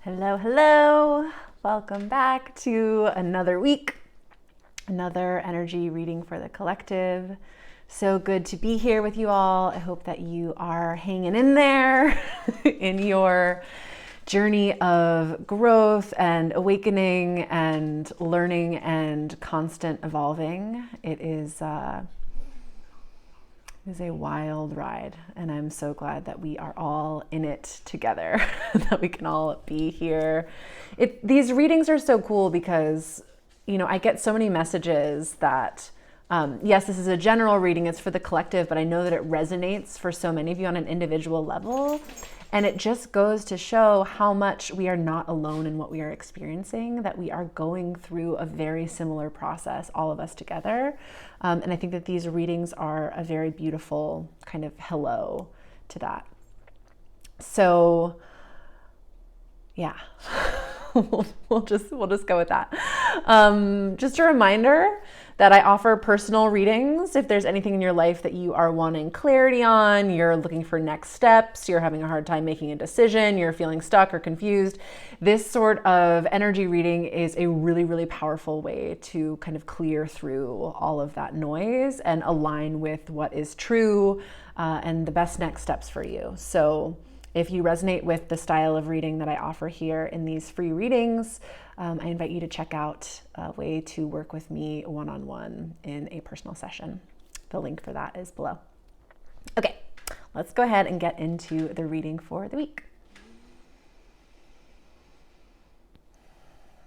Hello, hello. Welcome back to another week, another energy reading for the collective. So good to be here with you all. I hope that you are hanging in there in your journey of growth and awakening and learning and constant evolving. It is a wild ride, and I'm so glad that we are all in it together, that we can all be here. These readings are so cool because, I get so many messages that, yes, this is a general reading, it's for the collective, but I know that it resonates for so many of you on an individual level. And it just goes to show how much we are not alone in what we are experiencing, that we are going through a very similar process, all of us together. And I think that these readings are a very beautiful kind of hello to that. So, yeah, we'll just go with that. Just a reminder that I offer personal readings. If there's anything in your life that you are wanting clarity on, you're looking for next steps, you're having a hard time making a decision, you're feeling stuck or confused, this sort of energy reading is a really, really powerful way to kind of clear through all of that noise and align with what is true and the best next steps for you. So if you resonate with the style of reading that I offer here in these free readings, I invite you to check out a way to work with me one-on-one in a personal session. The link for that is below. Okay, let's go ahead and get into the reading for the week.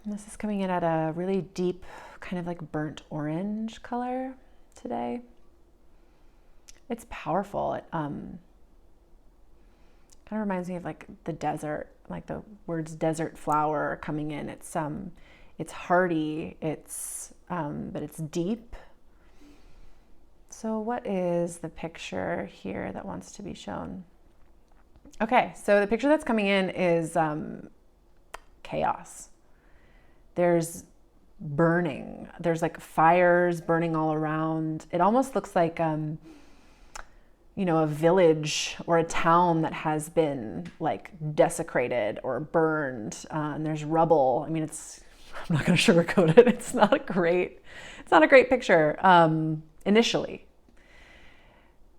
And this is coming in at a really deep, kind of like burnt orange color today. It's powerful. It kind of reminds me of like the desert, like the words desert flower coming in. It's hearty, but it's deep. So what is the picture here that wants to be shown? Okay, so the picture that's coming in is chaos. There's burning. There's like fires burning all around. It almost looks like a village or a town that has been like desecrated or burned, and there's rubble. I mean, I'm not going to sugarcoat it. It's not a great picture initially.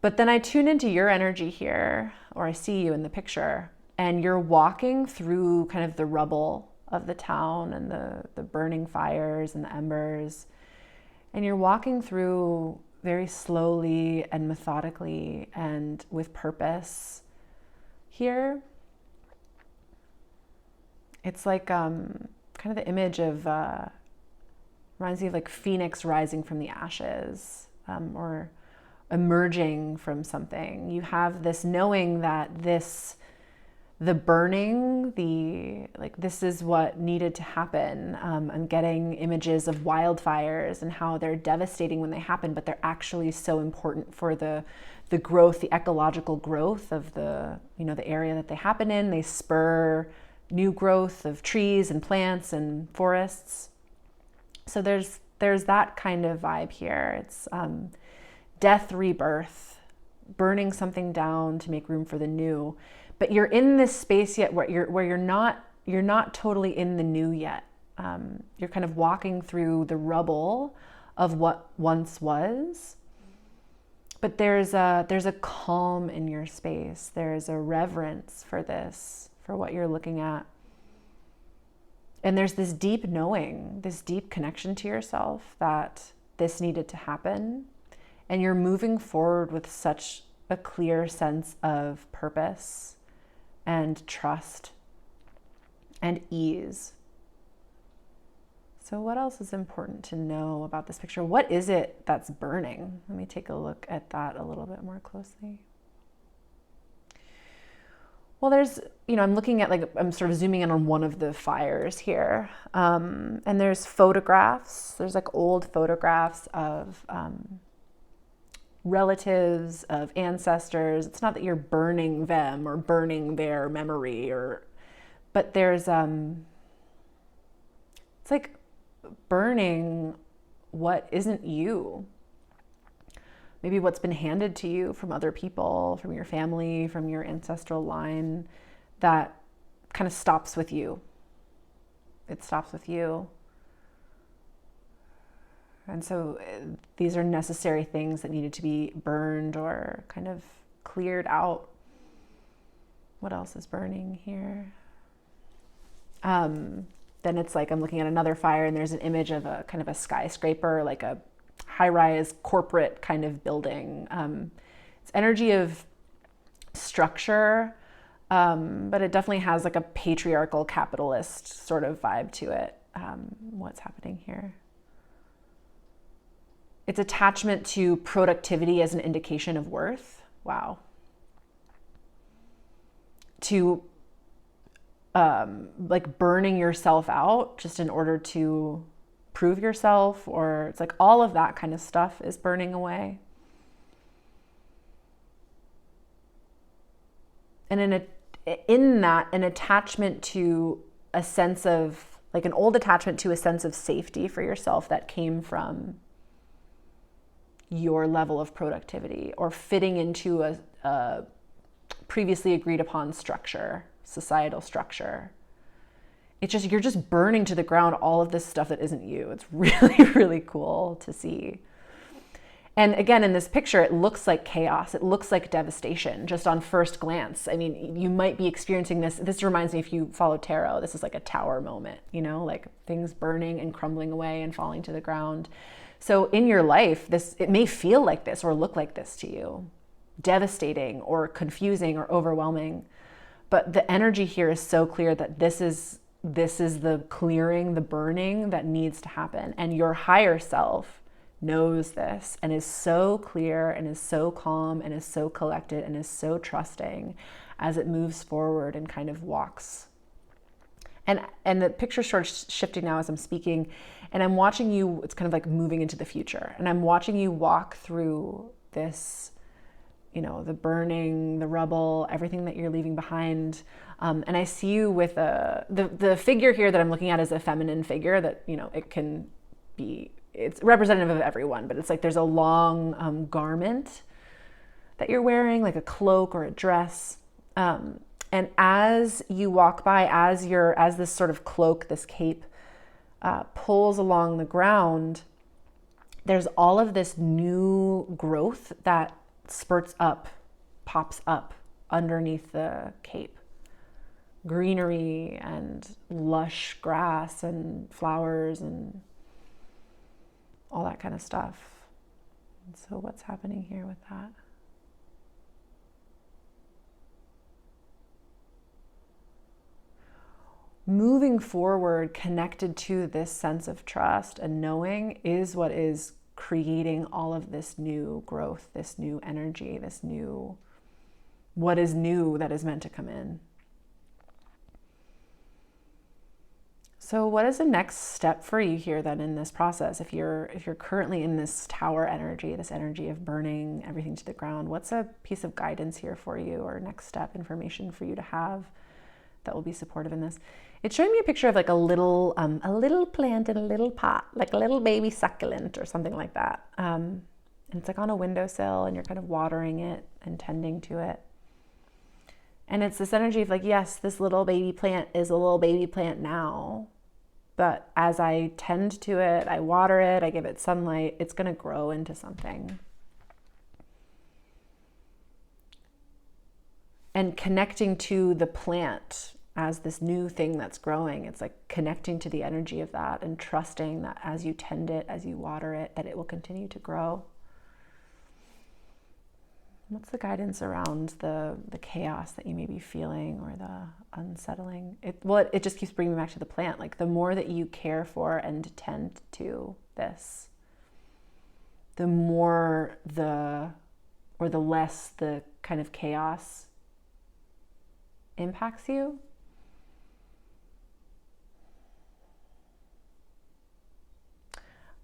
But then I tune into your energy here, or I see you in the picture, and you're walking through kind of the rubble of the town and the burning fires and the embers. And you're walking through very slowly and methodically and with purpose here. It's like kind of the image of, reminds me of like Phoenix rising from the ashes, or emerging from something. You have this knowing that the burning, this is what needed to happen. I'm getting images of wildfires and how they're devastating when they happen, but they're actually so important for the growth, the ecological growth of the area that they happen in. They spur new growth of trees and plants and forests. So there's that kind of vibe here. It's death, rebirth, burning something down to make room for the new. But you're in this space yet where you're not totally in the new yet. You're kind of walking through the rubble of what once was. But there's a calm in your space. There's a reverence for this, for what you're looking at. And there's this deep knowing, this deep connection to yourself that this needed to happen. And you're moving forward with such a clear sense of purpose and trust and ease. So what else is important to know about this picture? What is it that's burning? Let me take a look at that a little bit more closely. Well, I'm looking at, I'm sort of zooming in on one of the fires here. And there's photographs. There's like old photographs of relatives, of ancestors. It's not that you're burning them or burning their memory, but there's it's like burning what isn't you. Maybe what's been handed to you from other people, from your family, from your ancestral line, that kind of stops with you. It stops with you. And so these are necessary things that needed to be burned or kind of cleared out. What else is burning here? Then it's like I'm looking at another fire and there's an image of a kind of a skyscraper, like a high-rise corporate kind of building. It's energy of structure, but it definitely has like a patriarchal capitalist sort of vibe to it. What's happening here? It's attachment to productivity as an indication of worth. Wow. To like burning yourself out just in order to prove yourself, or it's like all of that kind of stuff is burning away. And in that, an attachment to a sense of, like an old attachment to a sense of safety for yourself that came from your level of productivity or fitting into a previously agreed upon structure, societal structure. It's just, you're just burning to the ground all of this stuff that isn't you. It's really, really cool to see. And again, in this picture, it looks like chaos. It looks like devastation just on first glance. I mean, you might be experiencing this. This reminds me, if you follow tarot, this is like a tower moment, you know, like things burning and crumbling away and falling to the ground. So in your life, it may feel like this or look like this to you, devastating or confusing or overwhelming. But the energy here is so clear that this is the clearing, the burning that needs to happen. And your higher self knows this and is so clear and is so calm and is so collected and is so trusting as it moves forward and kind of walks. And the picture starts shifting now as I'm speaking, and I'm watching you, it's kind of like moving into the future. And I'm watching you walk through this, you know, the burning, the rubble, everything that you're leaving behind. And I see you with the figure here that I'm looking at is a feminine figure that, you know, it's representative of everyone, but it's like there's a long garment that you're wearing, like a cloak or a dress. And as you walk by, as this sort of cloak, this cape pulls along the ground, there's all of this new growth that spurts up, pops up underneath the cape. Greenery and lush grass and flowers and all that kind of stuff. And so what's happening here with that? Moving forward, connected to this sense of trust and knowing is what is creating all of this new growth, this new energy, what is new that is meant to come in. So what is the next step for you here then in this process? If you're currently in this tower energy, this energy of burning everything to the ground, what's a piece of guidance here for you, or next step information for you to have that will be supportive in this? It's showing me a picture of like a little plant in a little pot, like a little baby succulent or something like that. And it's like on a windowsill and you're kind of watering it and tending to it. And it's this energy of like, yes, this little baby plant is a little baby plant now, but as I tend to it, I water it, I give it sunlight, it's going to grow into something. And connecting to the plant as this new thing that's growing, it's like connecting to the energy of that and trusting that as you tend it, as you water it, that it will continue to grow. What's the guidance around the chaos that you may be feeling or the unsettling? It just keeps bringing me back to the plant. Like the more that you care for and tend to this, the more the less the kind of chaos impacts you.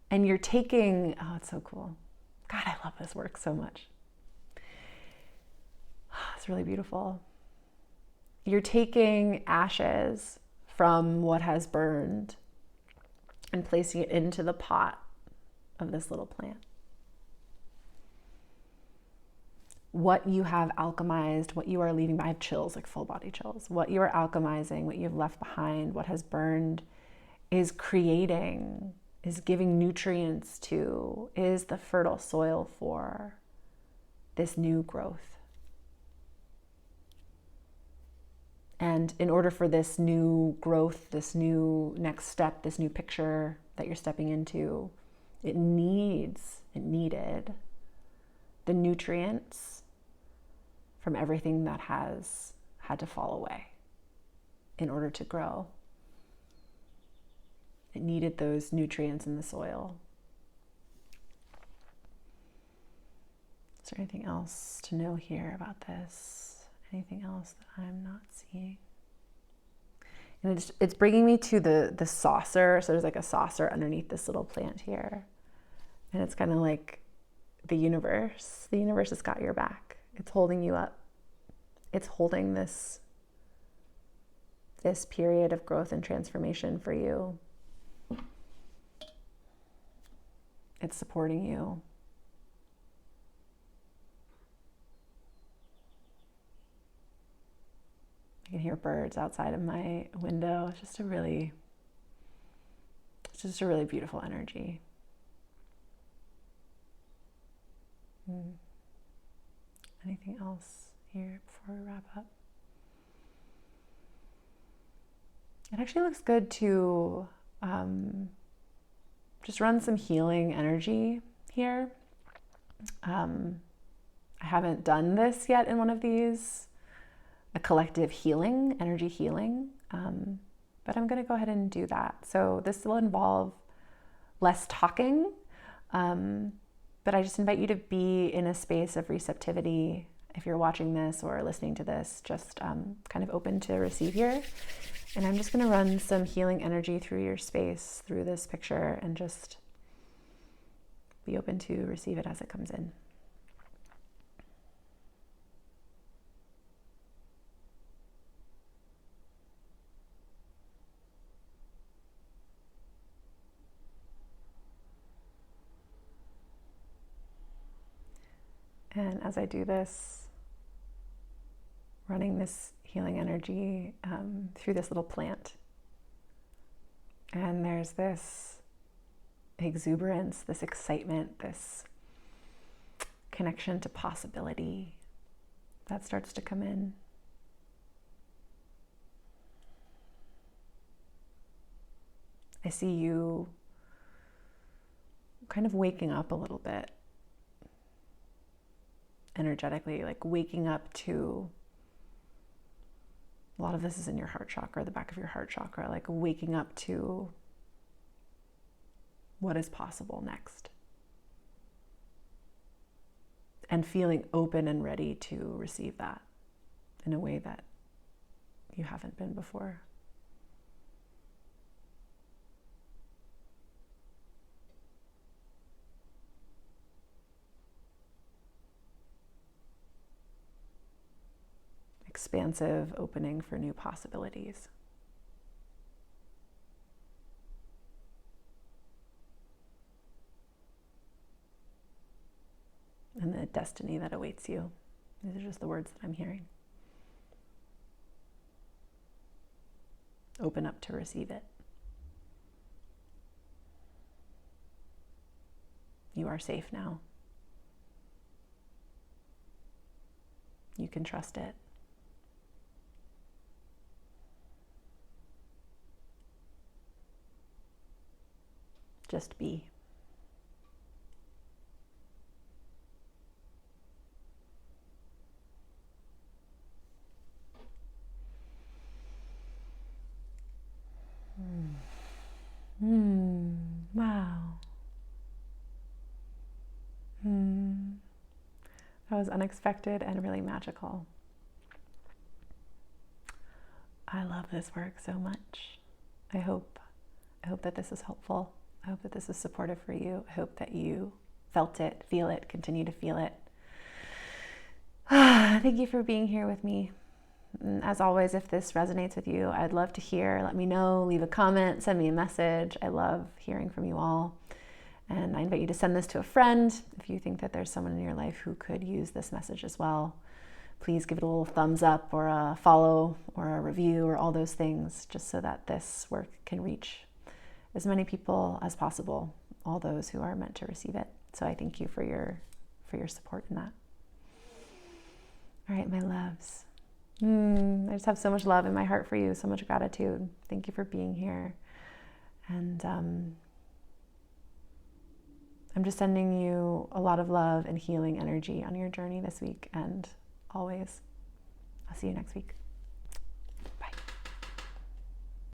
And you're taking, oh, it's so cool. God, I love this work so much. It's really beautiful. You're taking ashes from what has burned and placing it into the pot of this little plant. what you have alchemized, what you are leaving behind. I have chills, like full body chills. What you are alchemizing, what you've left behind, what has burned is creating, is giving nutrients to, is the fertile soil for this new growth. And in order for this new growth, this new next step, this new picture that you're stepping into, it needed the nutrients from everything that has had to fall away in order to grow. It needed those nutrients in the soil. Is there anything else to know here about this? Anything else that I'm not seeing? And it's bringing me to the saucer. So there's like a saucer underneath this little plant here. And it's kind of like the universe. The universe has got your back. It's holding you up. It's holding this period of growth and transformation for you. It's supporting you. I can hear birds outside of my window. It's just a really beautiful energy. Anything else here before we wrap up? It actually looks good to just run some healing energy here. I haven't done this yet in one of these, a collective healing, energy healing, but I'm going to go ahead and do that. So this will involve less talking, but I just invite you to be in a space of receptivity. If you're watching this or listening to this, just kind of open to receive here. And I'm just going to run some healing energy through your space, through this picture, and just be open to receive it as it comes in. And as I do this, running this healing energy through this little plant. And there's this exuberance, this excitement, this connection to possibility that starts to come in. I see you kind of waking up a little bit energetically, like waking up to, a lot of this is in your heart chakra, the back of your heart chakra, like waking up to what is possible next. And feeling open and ready to receive that in a way that you haven't been before. Expansive opening for new possibilities. And the destiny that awaits you. These are just the words that I'm hearing. Open up to receive it. You are safe now. You can trust it. Just be. Wow. That was unexpected and really magical. I love this work so much. I hope that this is helpful. I hope that this is supportive for you. I hope that you felt it, feel it, continue to feel it. Thank you for being here with me. As always, if this resonates with you, I'd love to hear. Let me know, leave a comment, send me a message. I love hearing from you all. And I invite you to send this to a friend if you think that there's someone in your life who could use this message as well. Please give it a little thumbs up or a follow or a review or all those things, just so that this work can reach as many people as possible, all those who are meant to receive it. So I thank you for your support in that. All right, my loves. I just have so much love in my heart for you, so much gratitude. Thank you for being here. And I'm just sending you a lot of love and healing energy on your journey this week and always. I'll see you next week.